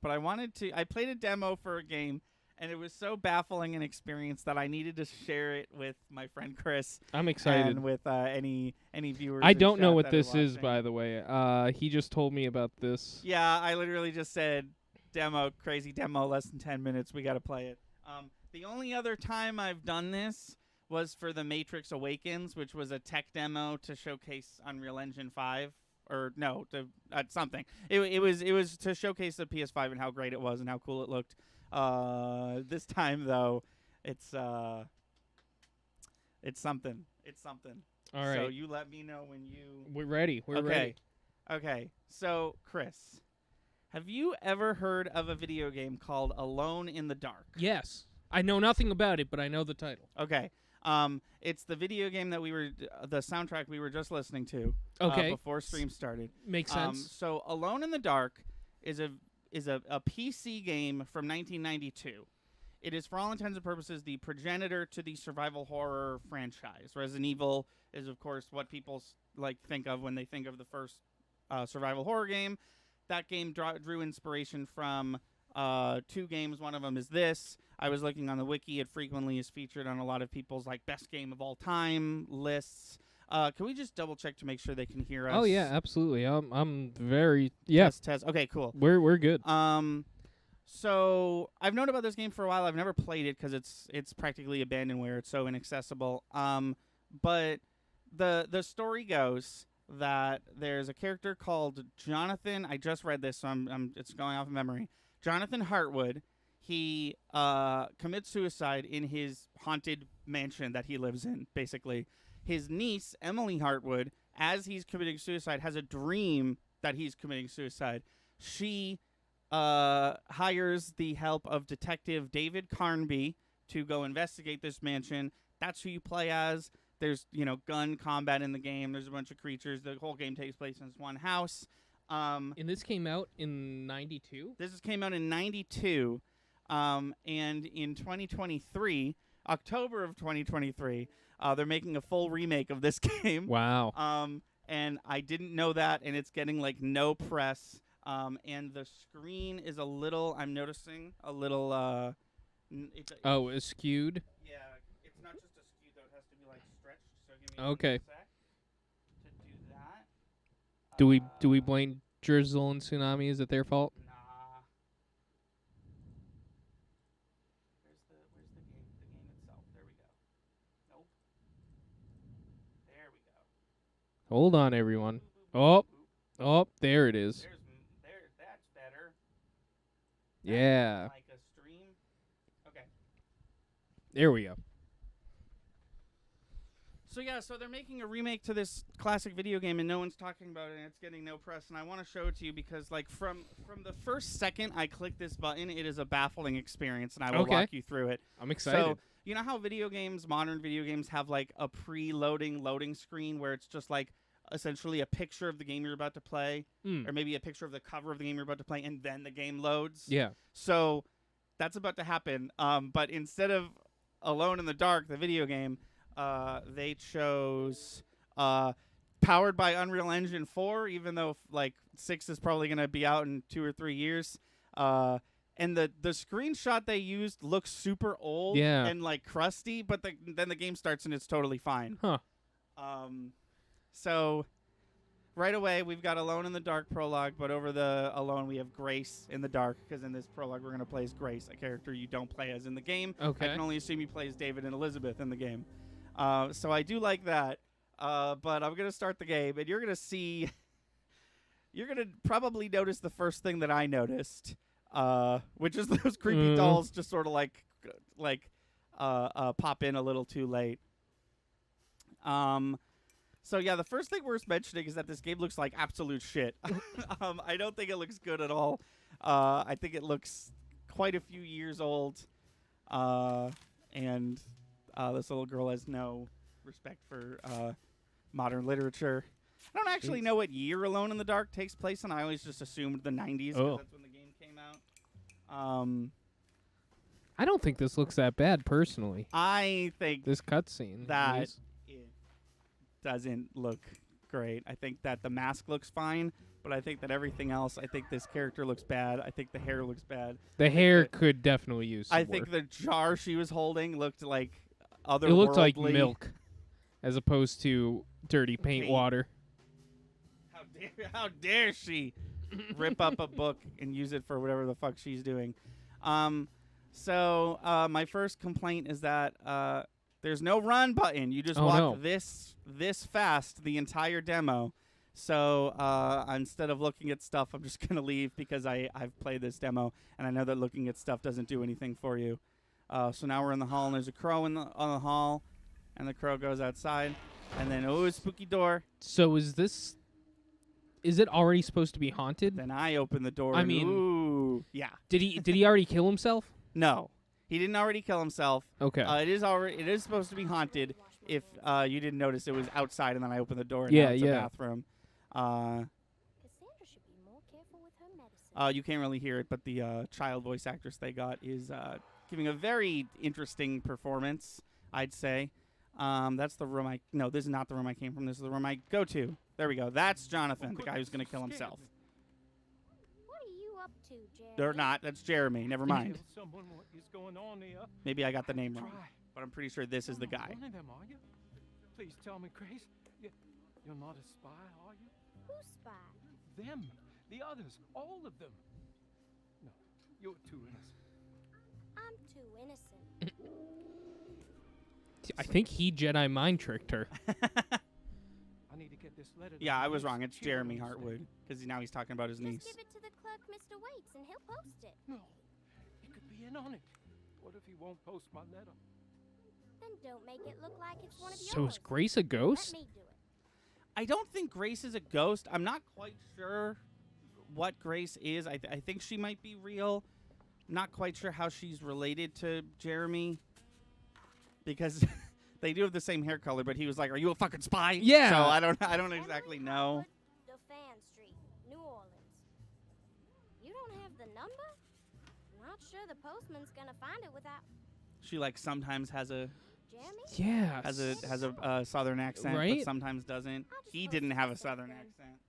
minutes, but I played a demo for a game, and it was so baffling an experience that I needed to share it with my friend Chris. I'm excited. And with any viewers. I in don't know chat what that are this is, watching. by the way. He just told me about this. Yeah, I literally just said demo, crazy demo, less than 10 minutes. We got to play it. The only other time I've done this was for The Matrix Awakens, which was a tech demo to showcase Unreal Engine 5. Or no, something. It was to showcase the PS5 and how great it was and how cool it looked. This time though, it's something. It's something. All right. So you let me know when you. We're ready. We're ready. Okay. So Chris, have you ever heard of a video game called Alone in the Dark? Yes. I know nothing about it, but I know the title. Okay. It's the video game that the soundtrack we were just listening to. Okay. Before stream started. Makes sense. So Alone in the Dark is a PC game from 1992. It is, for all intents and purposes, the progenitor to the survival horror franchise. Resident Evil is, of course, what people think of when they think of the first survival horror game. That game drew inspiration from 2 games. One of them is this. I was looking on the wiki. It frequently is featured on a lot of people's best game of all time lists. Can we just double check to make sure they can hear us? Oh yeah, absolutely. I'm very Test. Okay, cool. We're good. So I've known about this game for a while. I've never played it because it's practically abandonware. It's so inaccessible. But the story goes that there's a character called Jonathan. I just read this, so it's going off of memory. Jonathan Hartwood. He commits suicide in his haunted mansion that he lives in, basically. His niece, Emily Hartwood, as he's committing suicide, has a dream that he's committing suicide. She hires the help of Detective David Carnby to go investigate this mansion. That's who you play as. There's, gun combat in the game. There's a bunch of creatures. The whole game takes place in this one house. And this came out in 92? This came out in 92. And in 2023, October of 2023, they're making a full remake of this game. Wow. And I didn't know that, and it's getting no press. And the screen is I'm noticing a little, It's skewed? Yeah, it's not just a skew, though. It has to be stretched. So give me okay. a sec to do that. Do we blame drizzle and tsunami? Is it their fault? Nah. Where's the game? The game itself. There we go. Nope. There we go. Hold on, everyone. Oh, there it is. That's better. Yeah. Like a stream. Okay. There we go. So they're making a remake to this classic video game, and no one's talking about it, and it's getting no press. And I want to show it to you because, from the first second I click this button, it is a baffling experience, and I will walk you through it. I'm excited. So you know how modern video games have a pre-loading loading screen where it's just essentially a picture of the game you're about to play, or maybe a picture of the cover of the game you're about to play, and then the game loads. Yeah. So that's about to happen. But instead of Alone in the Dark, the video game, they chose powered by Unreal Engine 4, even though 6 is probably going to be out in 2 or 3 years. And the screenshot they used looks super old and crusty, but then the game starts and it's totally fine. Huh. So right away we've got Alone in the Dark prologue, but over the Alone we have Grace in the Dark, because in this prologue we're going to play as Grace, a character you don't play as in the game. Okay. I can only assume you play as David and Elizabeth in the game. So I do like that. But I'm going to start the game, and you're going to see... You're going to probably notice the first thing that I noticed, which is those creepy dolls just sort of pop in a little too late. So yeah, the first thing worth mentioning is that this game looks like absolute shit. I don't think it looks good at all. I think it looks quite a few years old. And this little girl has no respect for modern literature. I don't actually know what year Alone in the Dark takes place in. I always just assumed the 90s because that's when the game came out. I don't think this looks that bad, personally. I think this cutscene that it doesn't look great. I think that the mask looks fine, but I think that everything else, I think this character looks bad. I think the hair looks bad. The hair could definitely use some I think work. the jar she was holding looked like otherworldly. It looked like milk as opposed to dirty paint water. How dare she rip up a book and use it for whatever the fuck she's doing. So my first complaint is that there's no run button. You just walk this fast the entire demo. So instead of looking at stuff, I'm just going to leave because I've played this demo, and I know that looking at stuff doesn't do anything for you. So now we're in the hall, and there's a crow on the hall, and the crow goes outside. And then, spooky door. So is it already supposed to be haunted? Then I open the door. I mean, ooh, yeah. Did he already kill himself? No, he didn't already kill himself. Okay. It is supposed to be haunted. If you didn't notice, it was outside, and then I opened the door. And Yeah, now it's yeah. a bathroom. Cassandra should be more careful with her medicine. You can't really hear it, but the child voice actress they got is giving a very interesting performance, I'd say. That's the room No, this is not the room I came from. This is the room I go to. There we go. That's Jonathan, the guy who's going to kill himself. What are you up to, Jeremy? They're not. That's Jeremy. Never mind. Tell someone what is going on here. Maybe I got the name wrong, Try. but I'm pretty sure this is the You're not guy. One of them, are you? Please tell me, Grace. You're not a spy, are you? Who's spy? Them, the others, all of them. No, you're too innocent. I'm too innocent. I think he Jedi mind tricked her. I need to get this letter. to Yeah, my I was niece. wrong. It's She'll Jeremy understand. Hartwood, because now he's talking about his niece. Just give it to the clerk, Mr. Waits, and he'll post it. No, he could be in on it. What if he won't post my letter? Then don't make it look like it's one of yours. So is Grace a ghost? Let me do it. I don't think Grace is a ghost. I'm not quite sure what Grace is. I think she might be real. I'm not quite sure how she's related to Jeremy, because they do have the same hair color. But he was like, "Are you a fucking spy?" Yeah. So I don't exactly Emily know. Hartwood, DeFan Street, New Orleans. You don't have the number? Not sure the postman's gonna find it without She like sometimes has a Jeremy. Yeah. has a southern accent, but Right? sometimes doesn't. I'll just He post didn't it have a myself southern then. accent.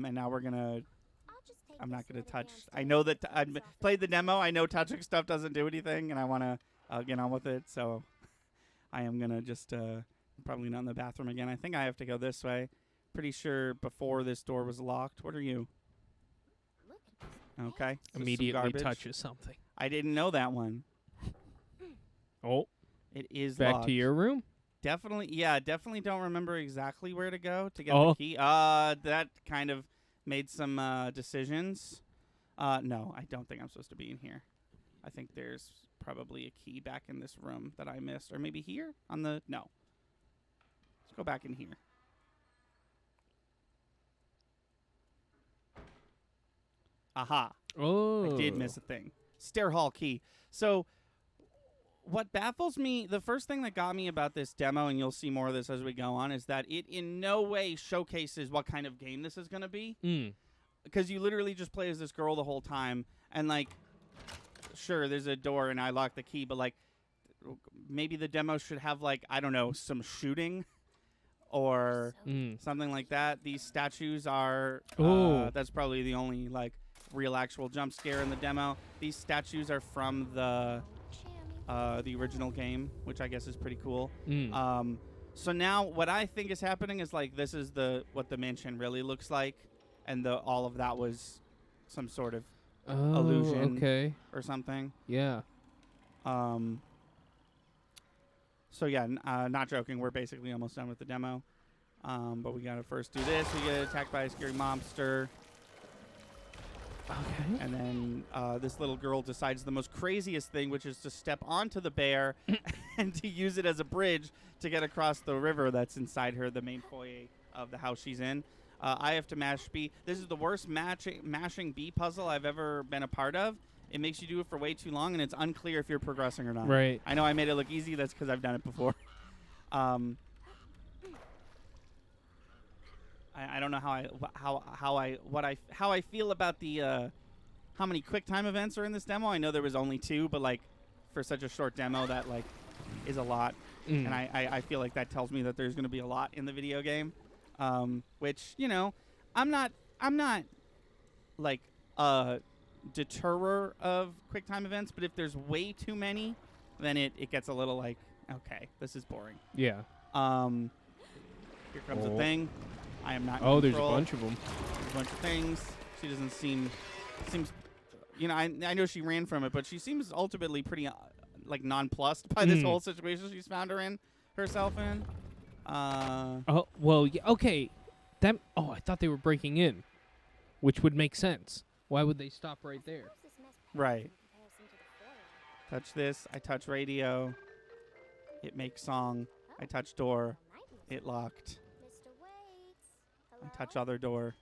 And now we're gonna. I'll just take I'm not this gonna letter touch. downstairs I know to that the I post office. played the demo. I know touching stuff doesn't do anything, and I want to get on with it. So I am gonna just probably not in the bathroom again. I think I have to go this way. Pretty sure before this door was locked. What are you? Look at this. Okay. So some Immediately garbage. touches something. I didn't know that one. Oh, It is back locked. to your room? Definitely, yeah. Definitely don't remember exactly where to go to get Oh. the key. That kind of made some decisions. No, I don't think I'm supposed to be in here. I think there's probably a key back in this room that I missed, or maybe here on the no. Let's go back in here. Aha. Oh. I did miss a thing. Stair hall key. So what baffles me, the first thing that got me about this demo, and you'll see more of this as we go on, is that it in no way showcases what kind of game this is going to be. Mm. Because you literally just play as this girl the whole time. And, like, sure, there's a door and I lock the key, but, like, maybe the demo should have, like, I don't know, some shooting or Mm. something like that. These statues are, Ooh. that's probably the only, like, real actual jump scare in the demo. These statues are from the original game, which I guess is pretty cool. Mm. So now what I think is happening is like this is what the mansion really looks like, and all of that was some sort of Oh, illusion. okay. or something. Yeah. So yeah, not joking. We're basically almost done with the demo, but we gotta first do this. We get attacked by a scary monster. Okay. And then this little girl decides the most craziest thing, which is to step onto the bear and to use it as a bridge to get across the river that's inside her, the main foyer of the house she's in. I have to mash B. This is the worst mashing B puzzle I've ever been a part of. It makes you do it for way too long, and it's unclear if you're progressing or not. Right. I know I made it look easy. That's because I've done it before. I don't know how I feel about the how many quick time events are in this demo. I know there was only 2, but like for such a short demo, that like is a lot, Mm. and I feel like that tells me that there's going to be a lot in the video game. which I'm not like a deterrer of quick time events, but if there's way too many, then it gets a little like, okay, this is boring. Yeah. Here comes a thing. I am not in Oh, there's a control. bunch of them. There's a bunch of things. She doesn't seems I know she ran from it, but she seems ultimately pretty like nonplussed by this whole situation she's found herself in. Oh, well, yeah, okay. I thought they were breaking in, which would make sense. Why would they stop right there? Right. Touch this. I touch radio. It makes song. I touch door. It locked. Mr. Waits. I touch other door.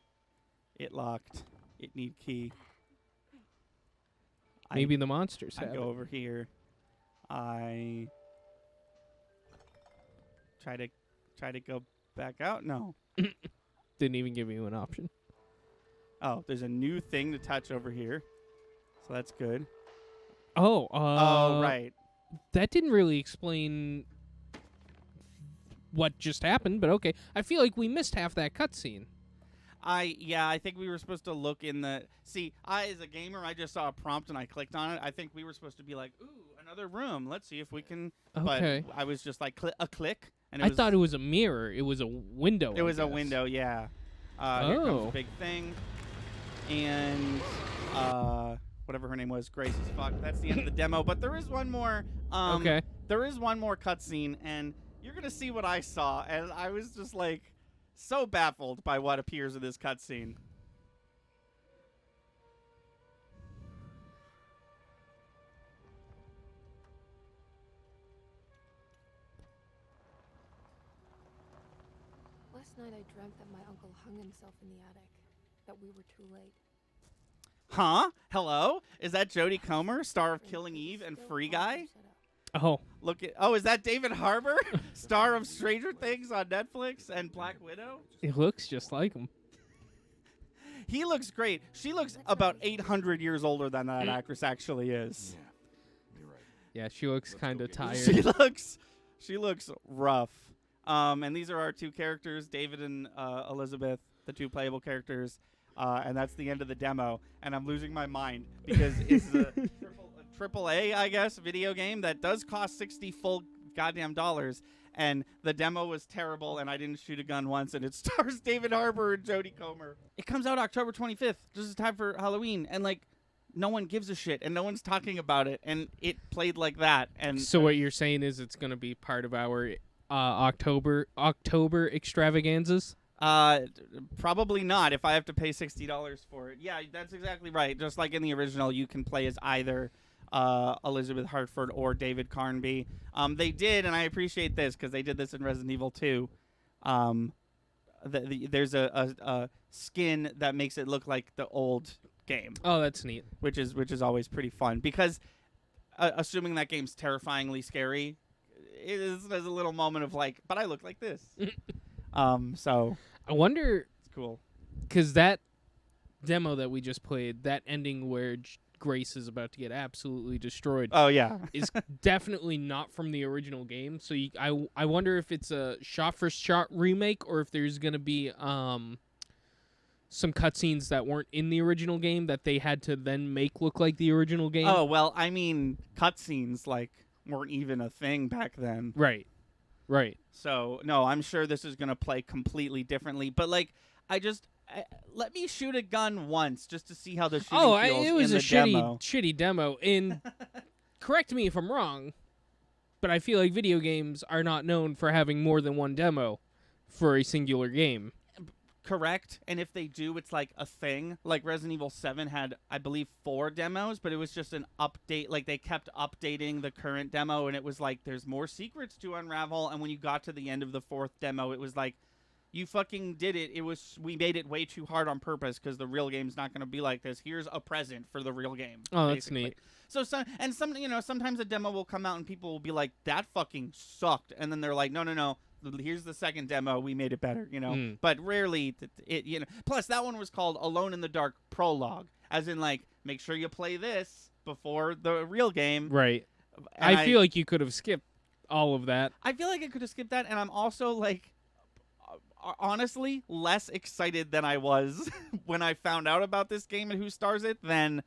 It locked. It need key. Maybe the monsters I have go it. over here. I try to go back out. No. Didn't even give you an option. Oh, there's a new thing to touch over here. So that's good. Oh, right. That didn't really explain what just happened, but okay. I feel like we missed half that cutscene. I think we were supposed to look in the... See, as a gamer, I just saw a prompt and I clicked on it. I think we were supposed to be like, ooh, another room. Let's see if we can... Okay. But I was just like, a click. And I thought it was a mirror. It was a window. It was a window, yeah. Here comes a big thing. And whatever her name was, Grace as fuck. That's the end of the demo. But there is one more... okay. There is one more cutscene, and you're going to see what I saw. And I was just like... so baffled by what appears in this cutscene. Last night I dreamt that my uncle hung himself in the attic. That we were too late. Huh? Hello? Is that Jodie Comer, star of Killing Eve and Free Guy? Oh. Is that David Harbour, star of Stranger Things on Netflix and Black Widow? It looks just like him. He looks great. She looks about 800 years older than that actress actually is. Yeah, you're right. Yeah, she looks kind of tired. She looks rough. And these are our two characters, David and Elizabeth, the two playable characters. And that's the end of the demo. And I'm losing my mind because it's a triple A, I guess, video game that does cost $60 full goddamn dollars. And the demo was terrible, and I didn't shoot a gun once, and it stars David Harbour and Jodie Comer. It comes out October 25th, just in time for Halloween, and, like, no one gives a shit, and no one's talking about it, and it played like that. And so what you're saying is it's going to be part of our October extravaganzas? Probably not if I have to pay $60 for it. Yeah, that's exactly right. Just like in the original, you can play as either Elizabeth Hartford or David Carnby. They did, and I appreciate this because they did this in Resident Evil 2. There's a skin that makes it look like the old game. Oh, that's neat. Which is always pretty fun because assuming that game's terrifyingly scary, there's a little moment of like, but I look like this. So I wonder, it's cool because that demo that we just played, that ending where Grace is about to get absolutely destroyed. Oh yeah, is definitely not from the original game. So I wonder if it's a shot-for-shot remake or if there's gonna be some cutscenes that weren't in the original game that they had to then make look like the original game. Oh well, I mean cutscenes like weren't even a thing back then. Right. So no, I'm sure this is gonna play completely differently. But like, let me shoot a gun once just to see how the shooting feels it was in a the demo. shitty demo. And correct me if I'm wrong, but I feel like video games are not known for having more than one demo for a singular game. Correct. And if they do, it's like a thing. Like Resident Evil 7 had, I believe, 4 demos, but it was just an update. Like they kept updating the current demo, and it was like there's more secrets to unravel. And when you got to the end of the 4th demo, it was like, you fucking did it. We made it way too hard on purpose because the real game's not going to be like this. Here's a present for the real game. Oh, basically. that's neat. So sometimes a demo will come out and people will be like, that fucking sucked. And then they're like, no. Here's the second demo. We made it better, But rarely Plus, that one was called Alone in the Dark Prologue, as in like, make sure you play this before the real game. Right. And I feel like you could have skipped all of that. I feel like I could have skipped that, and I'm also like, honestly less excited than I was when I found out about this game and who stars it than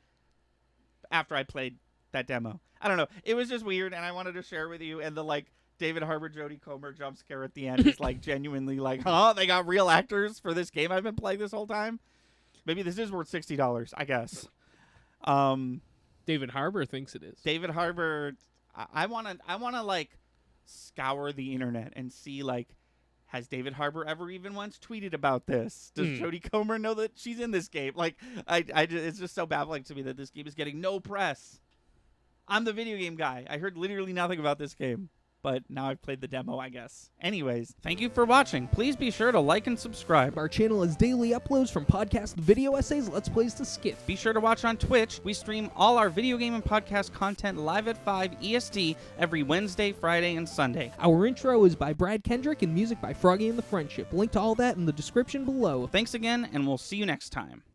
after I played that demo. I don't know. It was just weird, and I wanted to share with you. And the like David Harbour, Jodie Comer jump scare at the end is like genuinely like, huh? They got real actors for this game I've been playing this whole time. Maybe this is worth $60, I guess. David Harbour thinks it is. David Harbour. I wanna like scour the internet and see like, has David Harbour ever even once tweeted about this? Does Jodie Comer know that she's in this game? Like, it's just so baffling to me that this game is getting no press. I'm the video game guy. I heard literally nothing about this game, but now I've played the demo, I guess. Anyways, thank you for watching. Please be sure to like and subscribe. Our channel has daily uploads from podcast video essays, Let's Plays to skits. Be sure to watch on Twitch. We stream all our video game and podcast content live at 5 EST every Wednesday, Friday, and Sunday. Our intro is by Brad Kendrick and music by Froggy and the Friendship. Link to all that in the description below. Thanks again, and we'll see you next time.